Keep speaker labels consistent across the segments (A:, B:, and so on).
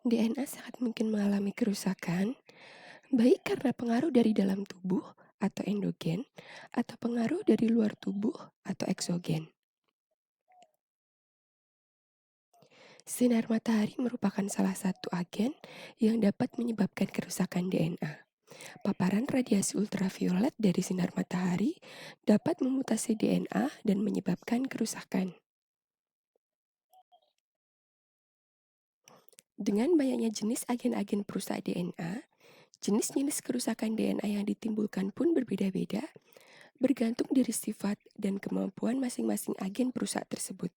A: DNA sangat mungkin mengalami kerusakan, baik karena pengaruh dari dalam tubuh atau endogen, atau pengaruh dari luar tubuh atau eksogen. Sinar matahari merupakan salah satu agen yang dapat menyebabkan kerusakan DNA. Paparan radiasi ultraviolet dari sinar matahari dapat memutasi DNA dan menyebabkan kerusakan. Dengan banyaknya jenis agen-agen perusak DNA, jenis-jenis kerusakan DNA yang ditimbulkan pun berbeda-beda, bergantung dari sifat dan kemampuan masing-masing agen perusak tersebut.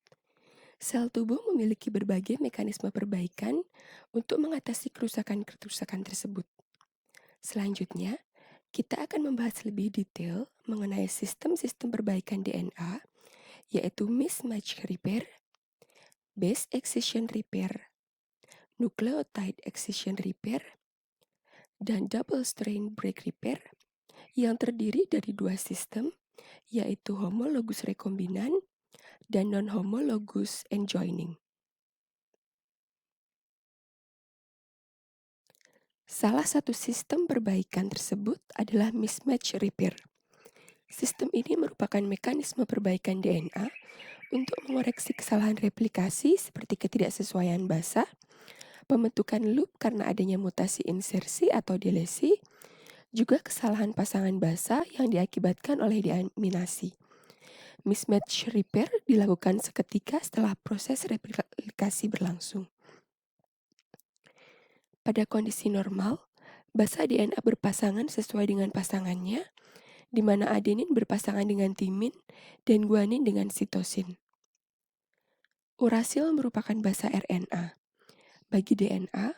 A: Sel tubuh memiliki berbagai mekanisme perbaikan untuk mengatasi kerusakan-kerusakan tersebut. Selanjutnya, kita akan membahas lebih detail mengenai sistem-sistem perbaikan DNA, yaitu mismatch repair, base excision repair, nucleotide excision repair, dan double strand break repair yang terdiri dari dua sistem, yaitu homologous rekombinan dan non-homologous enjoining. Salah satu sistem perbaikan tersebut adalah mismatch repair. Sistem ini merupakan mekanisme perbaikan DNA untuk mengoreksi kesalahan replikasi seperti ketidaksesuaian basa, pembentukan loop karena adanya mutasi insersi atau delesi, juga kesalahan pasangan basa yang diakibatkan oleh deaminasi. Mismatch repair dilakukan seketika setelah proses replikasi berlangsung. Pada kondisi normal, basa DNA berpasangan sesuai dengan pasangannya, di mana adenin berpasangan dengan timin dan guanin dengan sitosin. Urasil merupakan basa RNA. Bagi DNA,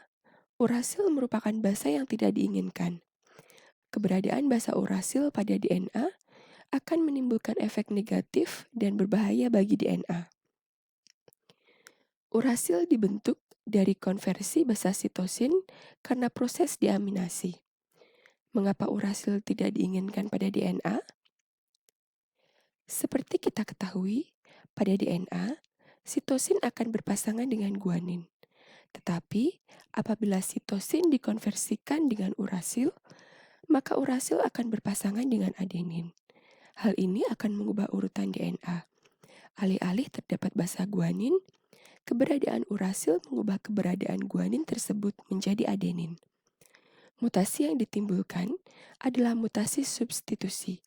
A: urasil merupakan basa yang tidak diinginkan. Keberadaan basa urasil pada DNA akan menimbulkan efek negatif dan berbahaya bagi DNA. Urasil dibentuk dari konversi basa sitosin karena proses deaminasi. Mengapa urasil tidak diinginkan pada DNA? Seperti kita ketahui, pada DNA, sitosin akan berpasangan dengan guanin. Tetapi, apabila sitosin dikonversikan dengan urasil, maka urasil akan berpasangan dengan adenin. Hal ini akan mengubah urutan DNA. Alih-alih terdapat basa guanin, keberadaan urasil mengubah keberadaan guanin tersebut menjadi adenin. Mutasi yang ditimbulkan adalah mutasi substitusi.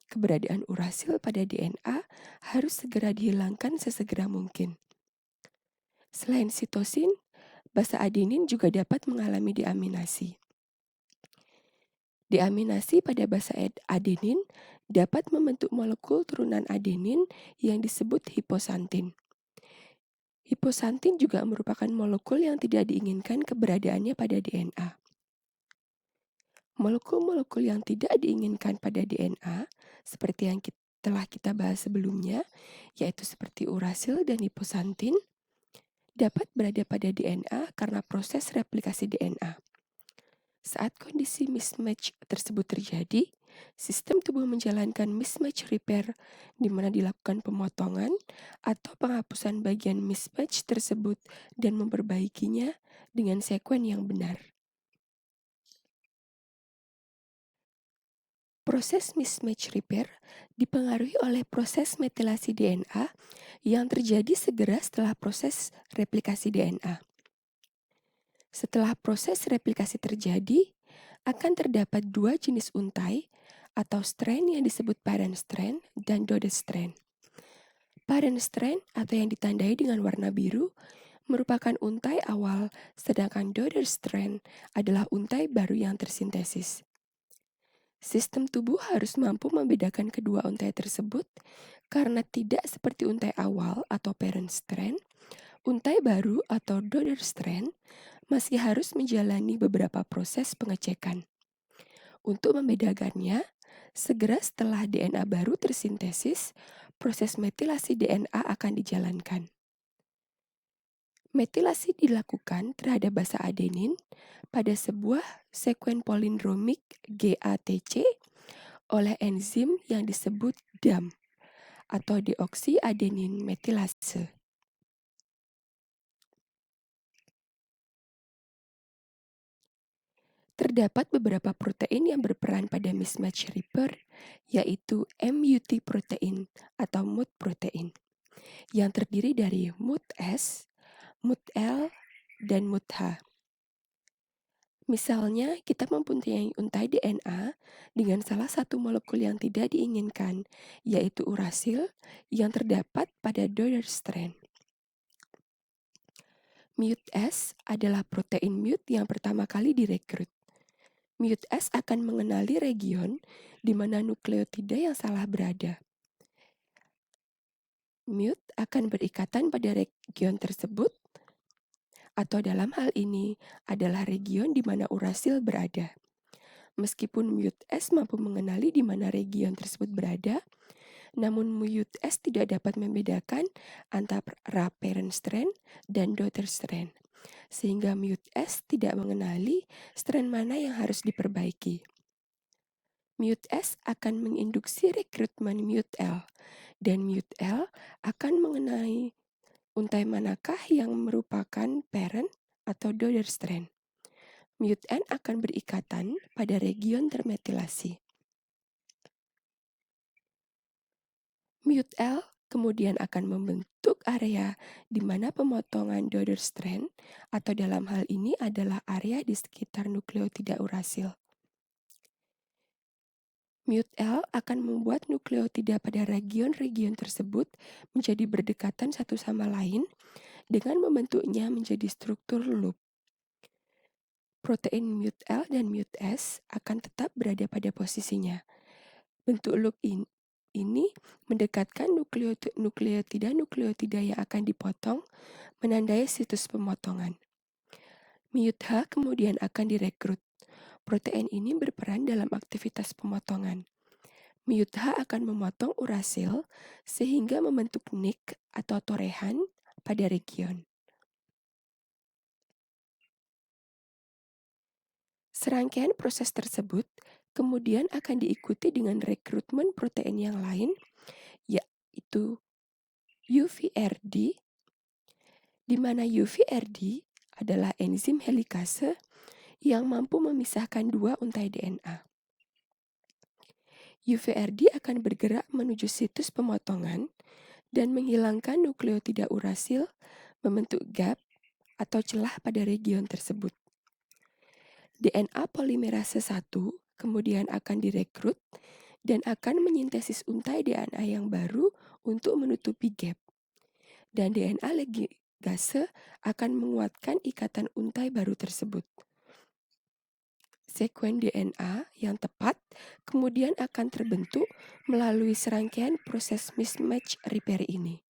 A: Keberadaan urasil pada DNA harus segera dihilangkan sesegera mungkin. Selain sitosin, basa adenin juga dapat mengalami deaminasi. Deaminasi pada basa adenin dapat membentuk molekul turunan adenin yang disebut hiposantin. Hiposantin juga merupakan molekul yang tidak diinginkan keberadaannya pada DNA. Molekul-molekul yang tidak diinginkan pada DNA, seperti yang telah kita bahas sebelumnya, yaitu seperti urasil dan hiposantin, dapat berada pada DNA karena proses replikasi DNA. Saat kondisi mismatch tersebut terjadi, sistem tubuh menjalankan mismatch repair di mana dilakukan pemotongan atau penghapusan bagian mismatch tersebut dan memperbaikinya dengan sekuen yang benar. Proses mismatch repair dipengaruhi oleh proses metilasi DNA yang terjadi segera setelah proses replikasi DNA. Setelah proses replikasi terjadi, akan terdapat dua jenis untai atau strand yang disebut parent strand dan daughter strand. Parent strand atau yang ditandai dengan warna biru merupakan untai awal, sedangkan daughter strand adalah untai baru yang tersintesis. Sistem tubuh harus mampu membedakan kedua untai tersebut karena tidak seperti untai awal atau parent strand, untai baru atau daughter strand masih harus menjalani beberapa proses pengecekan. Untuk membedakannya, segera setelah DNA baru tersintesis, proses metilasi DNA akan dijalankan. Metilasi dilakukan terhadap basa adenin pada sebuah sekuen palindromik GATC oleh enzim yang disebut DAM atau deoksiadenin metilase. Terdapat beberapa protein yang berperan pada mismatch repair, yaitu MUT protein atau MUT protein, yang terdiri dari MUT-S, MUT-L, dan MUT-H. Misalnya, kita mempunyai untai DNA dengan salah satu molekul yang tidak diinginkan, yaitu urasil, yang terdapat pada daughter strand. MUT-S adalah protein MUT yang pertama kali direkrut. MUT-S akan mengenali region di mana nukleotida yang salah berada. MUT akan berikatan pada region tersebut, atau dalam hal ini adalah region di mana urasil berada. Meskipun MUT-S mampu mengenali di mana region tersebut berada, namun MUT-S tidak dapat membedakan antara parent strand dan daughter strand, sehingga MUT-S tidak mengenali strand mana yang harus diperbaiki. MUT-S akan menginduksi rekrutmen MUT-L, dan MUT-L akan mengenai untai manakah yang merupakan parent atau daughter strand. MUT-N akan berikatan pada region termetilasi. MUT-L kemudian akan membentuk area di mana pemotongan daughter strand, atau dalam hal ini adalah area di sekitar nukleotida urasil. MUT-L akan membuat nukleotida pada region-region tersebut menjadi berdekatan satu sama lain dengan membentuknya menjadi struktur loop. Protein MUT-L dan MUT-S akan tetap berada pada posisinya. Bentuk loop ini mendekatkan nukleotida yang akan dipotong, menandai situs pemotongan. MUT-H kemudian akan direkrut. Protein ini berperan dalam aktivitas pemotongan. MUT-H akan memotong urasil sehingga membentuk nick atau torehan pada region. Serangkaian proses tersebut kemudian akan diikuti dengan rekrutmen protein yang lain, yaitu UVRD, di mana UVRD adalah enzim helikase yang mampu memisahkan dua untai DNA. UVRD akan bergerak menuju situs pemotongan dan menghilangkan nukleotida urasil, membentuk gap atau celah pada region tersebut. DNA polimerase 1 kemudian akan direkrut dan akan menyintesis untai DNA yang baru untuk menutupi gap. Dan DNA ligase akan menguatkan ikatan untai baru tersebut. Sekuen DNA yang tepat kemudian akan terbentuk melalui serangkaian proses mismatch repair ini.